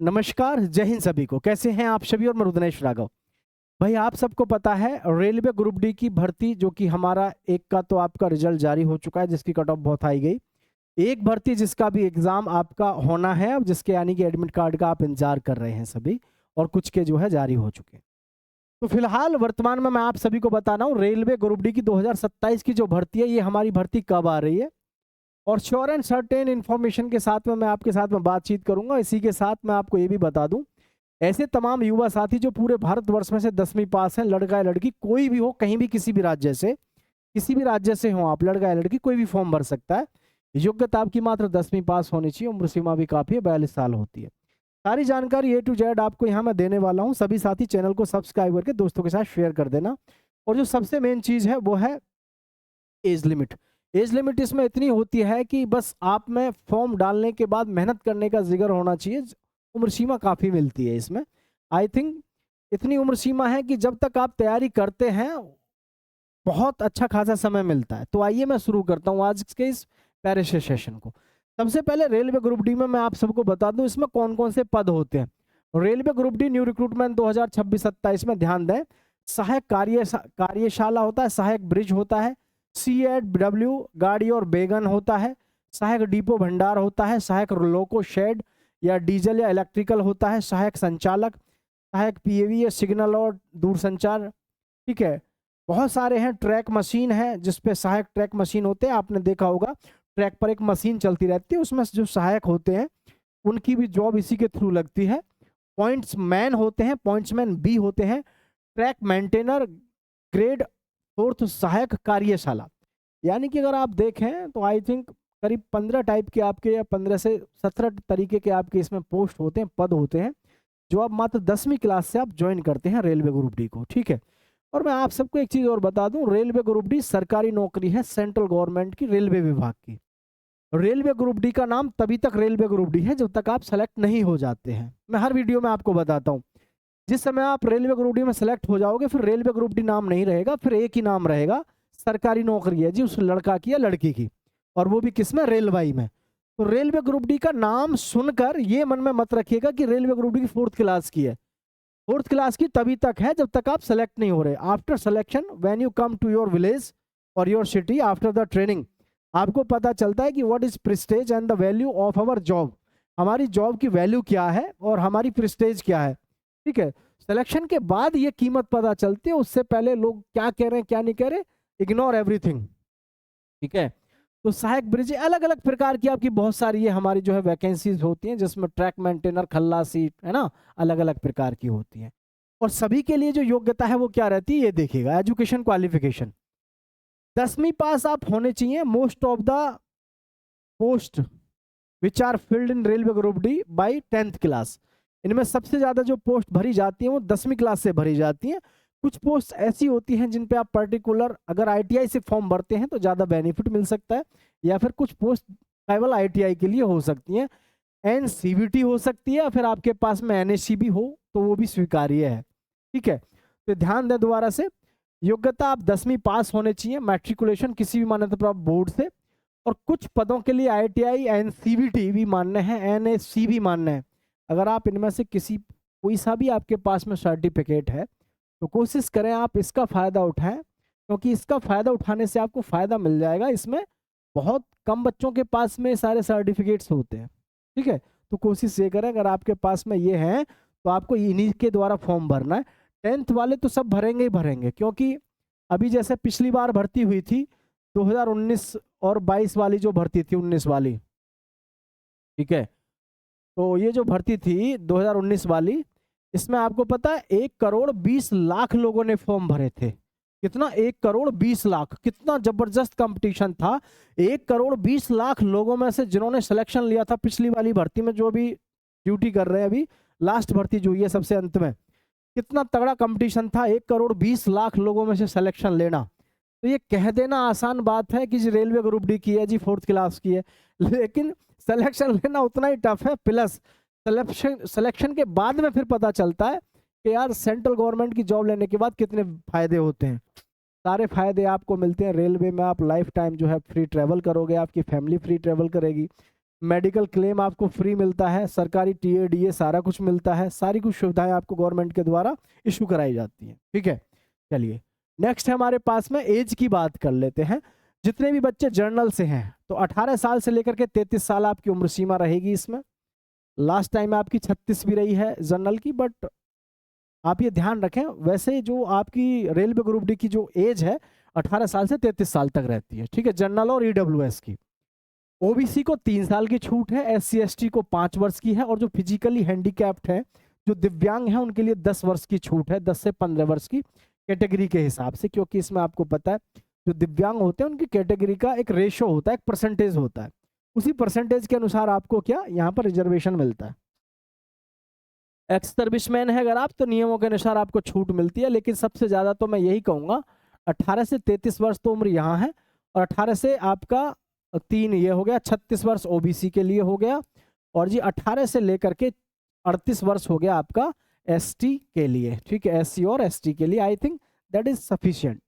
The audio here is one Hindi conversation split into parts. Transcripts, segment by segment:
नमस्कार, जय हिंद सभी को। कैसे हैं आप सभी? और मैं रुद्रनेश राघव। भाई आप सबको पता है रेलवे ग्रुप डी की भर्ती जो कि हमारा एक का तो आपका रिजल्ट जारी हो चुका है जिसकी कट ऑफ बहुत हाई गई। एक भर्ती जिसका भी एग्जाम आपका होना है अब जिसके यानी कि एडमिट कार्ड का आप इंतजार कर रहे हैं सभी, और कुछ के जो है जारी हो चुके हैं। तो फिलहाल वर्तमान में मैं आप सभी को बता रहा हूँ रेलवे ग्रुप डी की 2027 की जो भर्ती है ये हमारी भर्ती कब आ रही है, और श्योर एंड सर्टेन इन्फॉर्मेशन के साथ में मैं आपके साथ में बातचीत करूंगा। इसी के साथ मैं आपको ये भी बता दूं, ऐसे तमाम युवा साथी जो पूरे भारतवर्ष में से 10वीं पास हैं, लड़का या लड़की कोई भी हो, कहीं भी किसी भी राज्य से हो आप, लड़का या लड़की कोई भी फॉर्म भर सकता है। योग्यता आपकी मात्र 10वीं पास होनी चाहिए। उम्र सीमा भी काफी है, 42 साल होती है। सारी जानकारी A to Z आपको यहाँ मैं देने वाला हूँ। सभी साथी चैनल को सब्सक्राइब करके दोस्तों के साथ शेयर कर देना। और जो सबसे मेन चीज है वो है एज लिमिट। एज लिमिट इसमें इतनी होती है कि बस आप में फॉर्म डालने के बाद मेहनत करने का जिगर होना चाहिए। उम्र सीमा काफ़ी मिलती है इसमें। आई थिंक इतनी उम्र सीमा है कि जब तक आप तैयारी करते हैं बहुत अच्छा खासा समय मिलता है। तो आइए मैं शुरू करता हूँ आज के इस प्यारे से सेशन को। सबसे पहले रेलवे ग्रुप डी में मैं आप सबको बता दूं इसमें कौन कौन से पद होते हैं। Railway group D new recruitment 2026-27 में ध्यान दें, सहायक कार्यशाला होता है, सहायक ब्रिज होता है, CAW गाड़ी और बेगन होता है, सहायक डिपो भंडार होता है, सहायक लोको शेड या डीजल या इलेक्ट्रिकल होता है, सहायक संचालक, सहायक PAV सिग्नल और दूरसंचार। ठीक है, बहुत सारे हैं। ट्रैक मशीन है जिसपे सहायक ट्रैक मशीन होते हैं, आपने देखा होगा ट्रैक पर एक मशीन चलती रहती है, उसमें जो सहायक होते हैं उनकी भी जॉब इसी के थ्रू लगती है। पॉइंट्स मैन होते हैं, पॉइंट्स मैन B होते हैं, ट्रैक मेंटेनर ग्रेड 4th सहायक कार्यशाला। यानी कि अगर आप देखें तो आई थिंक करीब 15 टाइप के आपके या 15 से 17 तरीके के आपके इसमें पोस्ट होते हैं, पद होते हैं, जो आप मात्र 10वीं क्लास से आप ज्वाइन करते हैं रेलवे ग्रुप डी को। ठीक है, और मैं आप सबको एक चीज और बता दूं, रेलवे ग्रुप डी सरकारी नौकरी है सेंट्रल गवर्नमेंट की, रेलवे विभाग की। रेलवे ग्रुप डी का नाम तभी तक रेलवे ग्रुप डी है जब तक आप सेलेक्ट नहीं हो जाते हैं। मैं हर वीडियो में आपको बताता हूँ, जिस समय आप रेलवे ग्रुप डी में सेलेक्ट हो जाओगे फिर रेलवे ग्रुप डी नाम नहीं रहेगा, फिर एक ही नाम रहेगा, सरकारी नौकरी है जी उस लड़का की या लड़की की, और वो भी किस में? रेलवाई में। तो रेलवे ग्रुप डी का नाम सुनकर ये मन में मत रखिएगा कि रेलवे ग्रुप डी की 4th क्लास की है। 4th क्लास की तभी तक है जब तक आप सेलेक्ट नहीं हो रहे। After selection when you come to your village और your city after the training, आपको पता चलता है कि what is prestige and the value of our job. हमारी जॉब की वैल्यू क्या है और हमारी प्रेस्टेज क्या है। ठीक है, सिलेक्शन के बाद ये कीमत पता चलती है, उससे पहले लोग क्या कह रहे हैं क्या नहीं कह रहे, इग्नोर एवरीथिंग। ठीक है, तो सहायक ब्रिज अलग अलग प्रकार की आपकी बहुत सारी ये हमारी जो है वैकेंसीज होती हैं, जिसमें ट्रैक मेंटेनर, खल्लासी, है ना, अलग अलग प्रकार की होती हैं। और सभी के लिए जो योग्यता है वो क्या रहती है ये देखिएगा। एजुकेशन क्वालिफिकेशन 10वीं पास आप होने चाहिए। Most of the post which are filled in railway group D by 10th class, इनमें सबसे ज्यादा जो पोस्ट भरी जाती है वो 10वीं क्लास से भरी जाती है। कुछ पोस्ट ऐसी होती हैं जिन पे आप पर्टिकुलर अगर ITI से फॉर्म भरते हैं तो ज़्यादा बेनिफिट मिल सकता है, या फिर कुछ पोस्ट केवल ITI के लिए हो सकती हैं। NCVT हो सकती है, या फिर आपके पास में NSC भी हो तो वो भी स्वीकार्य है। ठीक है, तो ध्यान दें दोबारा से, योग्यता आप 10वीं पास होने चाहिए, मैट्रिकुलेशन किसी भी मान्यता प्राप्त बोर्ड से, और कुछ पदों के लिए ITI NCVT भी मान्य है, NSC भी मान्य है। अगर आप इनमें से किसी कोई सा भी आपके पास में सर्टिफिकेट है तो कोशिश करें आप इसका फ़ायदा उठाएं, क्योंकि इसका फ़ायदा उठाने से आपको फ़ायदा मिल जाएगा। इसमें बहुत कम बच्चों के पास में सारे सर्टिफिकेट्स होते हैं। ठीक है, तो कोशिश ये करें अगर आपके पास में ये हैं तो आपको इन्हीं के द्वारा फॉर्म भरना है। 10th वाले तो सब भरेंगे ही भरेंगे, क्योंकि अभी जैसे पिछली बार भर्ती हुई थी 2019 और 22 वाली जो भर्ती थी, 19 वाली, ठीक है, तो ये जो भर्ती थी 2019 वाली, इसमें आपको पता है 1,20,00,000 लोगों ने फॉर्म भरे थे। कितना? 1,20,00,000। कितना जबरदस्त कंपटीशन था। 1,20,00,000 लोगों में से जिन्होंने सिलेक्शन लिया था पिछली वाली भर्ती में, जो भी ड्यूटी कर रहे हैं, अभी लास्ट भर्ती जो हुई है सबसे अंत में, कितना तगड़ा कंपटीशन था 1,20,00,000 लोगों में से सिलेक्शन लेना। तो ये कह देना आसान बात है कि जी रेलवे ग्रुप डी की है जी, 4th क्लास की है, लेकिन सिलेक्शन लेना उतना ही टफ है। प्लस सिलेक्शन के बाद में फिर पता चलता है कि यार सेंट्रल गवर्नमेंट की जॉब लेने के बाद कितने फायदे होते हैं। सारे फायदे आपको मिलते हैं रेलवे में। आप लाइफ टाइम जो है फ्री ट्रैवल करोगे, आपकी फैमिली फ्री ट्रैवल करेगी, मेडिकल क्लेम आपको फ्री मिलता है, सरकारी टीए डीए सारा कुछ मिलता है, सारी कुछ सुविधाएं आपको गवर्नमेंट के द्वारा इशू कराई जाती हैं। ठीक है, चलिए नेक्स्ट है हमारे पास में एज की बात कर लेते हैं। जितने भी बच्चे जर्नल से हैं तो 18 साल से लेकर के 33 साल आपकी उम्र सीमा रहेगी इसमें। लास्ट टाइम आपकी 36 भी रही है जनरल की, बट आप ये ध्यान रखें वैसे जो आपकी रेलवे ग्रुप डी की जो एज है 18 साल से 33 साल तक रहती है। ठीक है, जनरल और ईडब्ल्यूएस की। ओबीसी को 3 साल की छूट है, एससी एसटी को 5 वर्ष की है, और जो फिजिकली हैंडीकैप्ड है, जो दिव्यांग है, उनके लिए 10 वर्ष की छूट है, 10 से 15 वर्ष की कैटेगरी के हिसाब से। क्योंकि इसमें आपको पता है जो दिव्यांग होते हैं उनकी कैटेगरी का एक रेशो होता है, एक परसेंटेज होता है, उसी परसेंटेज के अनुसार आपको क्या यहाँ पर रिजर्वेशन मिलता है। एक्स सर्विसमैन है अगर आप तो नियमों के अनुसार आपको छूट मिलती है, लेकिन सबसे ज्यादा तो मैं यही कहूंगा 18 से 33 वर्ष तो उम्र यहाँ है, और 18 से आपका 3 ये हो गया, 36 वर्ष ओबीसी के लिए हो गया, और जी 18 से लेकर के 38 वर्ष हो गया आपका एसटी के लिए। ठीक है, एससी और एसटी के लिए आई थिंक दैट इज सफिशिएंट।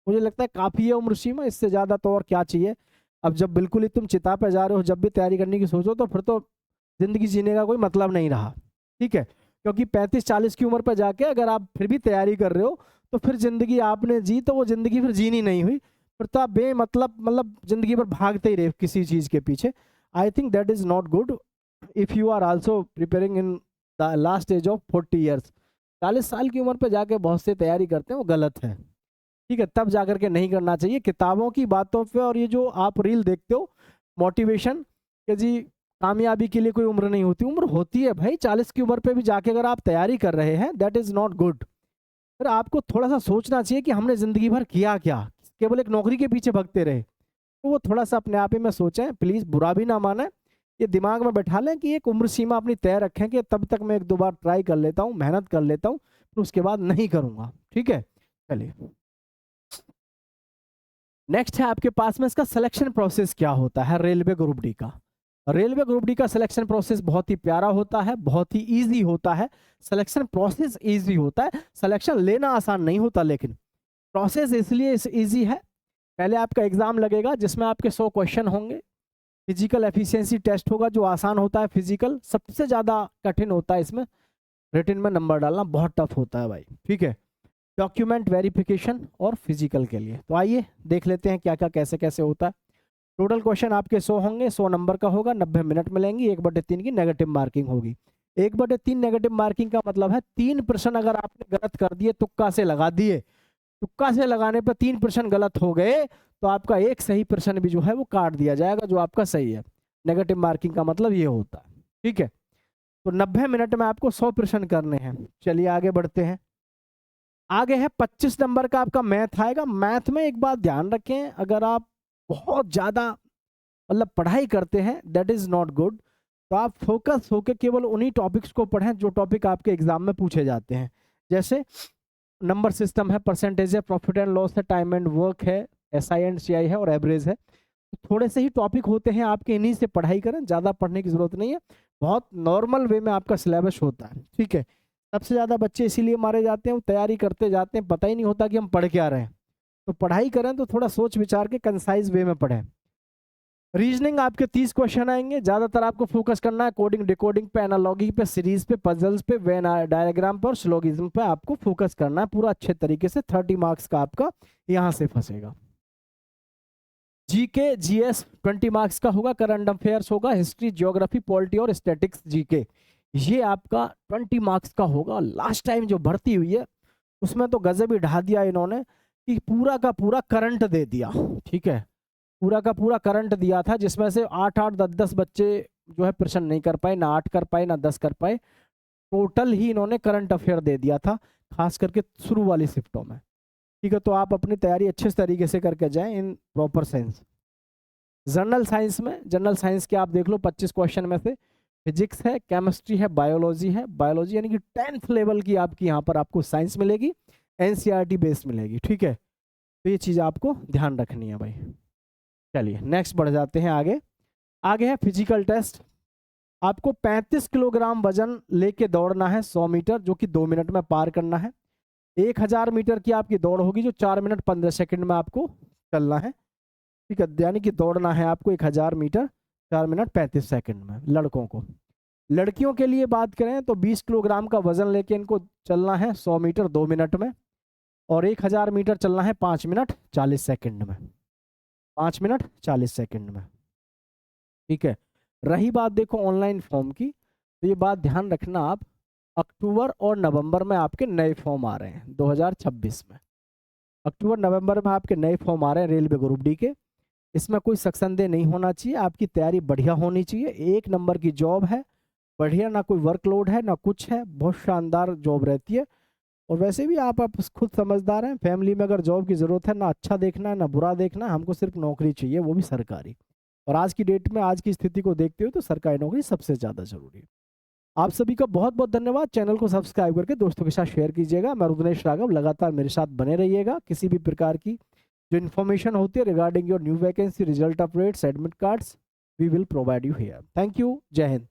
मुझे लगता है काफी है उम्र सीमा, इससे ज्यादा तो और क्या चाहिए। अब जब बिल्कुल ही तुम चिता पे जा रहे हो, जब भी तैयारी करने की सोचो, तो फिर तो जिंदगी जीने का कोई मतलब नहीं रहा। ठीक है, क्योंकि 35-40 की उम्र पर जाके अगर आप फिर भी तैयारी कर रहे हो तो फिर जिंदगी आपने जी तो वो जिंदगी फिर जीनी नहीं हुई, फिर तो आप मतलब जिंदगी भर भागते ही रहे किसी चीज के पीछे। I think that is not good if you are also preparing in the last age of 40 years. 40 साल की उम्र पर जाके बहुत से तैयारी करते हैं, वो गलत है। ठीक है, तब जाकर के नहीं करना चाहिए किताबों की बातों पे। और ये जो आप रील देखते हो मोटिवेशन के जी कामयाबी के लिए कोई उम्र नहीं होती, उम्र होती है भाई। 40 की उम्र पे भी जाके अगर आप तैयारी कर रहे हैं दैट इज नॉट गुड। फिर आपको थोड़ा सा सोचना चाहिए कि हमने जिंदगी भर किया क्या, केवल एक नौकरी के पीछे भगते रहे। तो वो थोड़ा सा अपने आप ही में सोचें, प्लीज बुरा भी ना माने, ये दिमाग में बैठा लें कि एक उम्र सीमा अपनी तय रखें कि तब तक मैं 1-2 बार ट्राई कर लेता हूँ, मेहनत कर लेता हूँ, फिर उसके बाद नहीं करूंगा। ठीक है, चलिए नेक्स्ट है आपके पास में इसका सिलेक्शन प्रोसेस क्या होता है रेलवे ग्रुप डी का। रेलवे ग्रुप डी का सिलेक्शन प्रोसेस बहुत ही प्यारा होता है, बहुत ही इजी होता है। सिलेक्शन प्रोसेस इजी होता है, सिलेक्शन लेना आसान नहीं होता, लेकिन प्रोसेस इसलिए इजी है। पहले आपका एग्जाम लगेगा जिसमें आपके 100 क्वेश्चन होंगे। फिजिकल एफिशिएंसी टेस्ट होगा जो आसान होता है, फिजिकल सबसे ज्यादा कठिन होता है इसमें। रिटन में नंबर डालना बहुत टफ होता है भाई। ठीक है, डॉक्यूमेंट वेरिफिकेशन और फिजिकल के लिए। तो आइए देख लेते हैं क्या क्या कैसे कैसे होता है। टोटल क्वेश्चन आपके 100 होंगे, 100 नंबर का होगा, 90 मिनट मिलेंगी, 1/3 की नेगेटिव मार्किंग होगी। 1/3 नेगेटिव मार्किंग का मतलब है 3% अगर आपने गलत कर दिए, तुक्का से लगा दिए, तुक्का से लगाने पर 3% गलत हो गए, तो आपका एक सही प्रश्न भी जो है वो काट दिया जाएगा जो आपका सही है। नेगेटिव मार्किंग का मतलब ये होता है। ठीक है, तो 90 मिनट में आपको 100 प्रश्न करने हैं। चलिए आगे बढ़ते हैं। आगे है 25 नंबर का आपका मैथ आएगा। मैथ में एक बात ध्यान रखें, अगर आप बहुत ज्यादा मतलब पढ़ाई करते हैं दैट इज नॉट गुड। तो आप फोकस होकर केवल उन्हीं टॉपिक्स को पढ़ें जो टॉपिक आपके एग्जाम में पूछे जाते हैं। जैसे नंबर सिस्टम है, परसेंटेज है, प्रॉफिट एंड लॉस है, टाइम एंड वर्क है, एसआई एंड सीआई है, और एवरेज है। तो थोड़े से ही टॉपिक होते हैं आपके, इन्हीं से पढ़ाई करें, ज़्यादा पढ़ने की जरूरत नहीं है। बहुत नॉर्मल वे में आपका सिलेबस होता है। ठीक है, सबसे ज़्यादा बच्चे इसीलिए मारे जाते हैं, वो तैयारी करते जाते हैं, पता ही नहीं होता कि हम पढ़ क्या रहे हैं। तो पढ़ाई करें तो थोड़ा सोच विचार के कंसाइज वे में पढ़ें। रीजनिंग आपके 30 क्वेश्चन आएंगे। ज्यादातर आपको फोकस करना है कोडिंग डिकोडिंग पे, एनालॉगी पे, सीरीज पे, पजल्स पे, वेन डायग्राम पे और स्लोगिज्म पे आपको फोकस करना है पूरा अच्छे तरीके से। 30 मार्क्स का आपका यहां से फंसेगा। जीके जीएस 20 मार्क्स का होगा, करंट अफेयर्स होगा, हिस्ट्री, ज्योग्राफी, पॉलिटी और स्टैटिक्स जीके, ये आपका 20 मार्क्स का होगा। लास्ट टाइम जो भर्ती हुई है उसमें तो गजब ही ढा दिया इन्होंने कि पूरा का पूरा करंट दे दिया। ठीक है, पूरा का पूरा करंट दिया था, जिसमें से 8-8 10-10 बच्चे जो है प्रश्न नहीं कर पाए, ना 8 कर पाए ना 10 कर पाए। टोटल ही इन्होंने करंट अफेयर दे दिया था, खास करके शुरू वाली शिफ्टों में। ठीक है, तो आप अपनी तैयारी अच्छे तरीके से करके जाएं in proper science. General science में, जनरल साइंस के आप देख लो 25 क्वेश्चन में से फिजिक्स है, केमिस्ट्री है, बायोलॉजी है। बायोलॉजी यानी कि 10th लेवल की आपकी यहाँ पर आपको साइंस मिलेगी, एनसीईआरटी बेस्ड मिलेगी। ठीक है, तो ये चीज़ आपको ध्यान रखनी है भाई। चलिए नेक्स्ट बढ़ जाते हैं आगे। आगे है फिजिकल टेस्ट। आपको 35 किलोग्राम वजन लेके दौड़ना है 100 मीटर, जो कि 2 मिनट में पार करना है। 1000 मीटर की आपकी दौड़ होगी जो 4 मिनट 15 सेकंड में आपको चलना है। ठीक है, यानी कि दौड़ना है आपको 1000 मीटर 4 मिनट 35 सेकंड में लड़कों को। लड़कियों के लिए बात करें तो 20 किलोग्राम का वजन लेके इनको चलना है 100 मीटर 2 मिनट में, और 1000 मीटर चलना है 5 मिनट 40 सेकंड में। 5 मिनट 40 सेकंड में, ठीक है। रही बात देखो ऑनलाइन फॉर्म की, तो ये बात ध्यान रखना आप, अक्टूबर और नवंबर में आपके नए फॉर्म आ रहे हैं 2026 में। अक्टूबर नवंबर में आपके नए फॉर्म आ रहे हैं रेलवे ग्रुप डी के। इसमें कोई संदेह नहीं होना चाहिए, आपकी तैयारी बढ़िया होनी चाहिए। 1 नंबर की जॉब है, बढ़िया, ना कोई वर्कलोड है ना कुछ है, बहुत शानदार जॉब रहती है। और वैसे भी आप खुद समझदार हैं, फैमिली में अगर जॉब की ज़रूरत है, ना अच्छा देखना है ना बुरा देखना है, हमको सिर्फ नौकरी चाहिए, वो भी सरकारी। और आज की डेट में आज की स्थिति को देखते हुए तो सरकारी नौकरी सबसे ज़्यादा जरूरी है। आप सभी का बहुत बहुत धन्यवाद। चैनल को सब्सक्राइब करके दोस्तों के साथ शेयर कीजिएगा। मैं रुद्रेश राघव, लगातार मेरे साथ बने रहिएगा। किसी भी प्रकार की जो इन्फॉर्मेशन होती है regarding your new vacancy, result updates, admit cards, we will provide you here. Thank you, जय हिंद।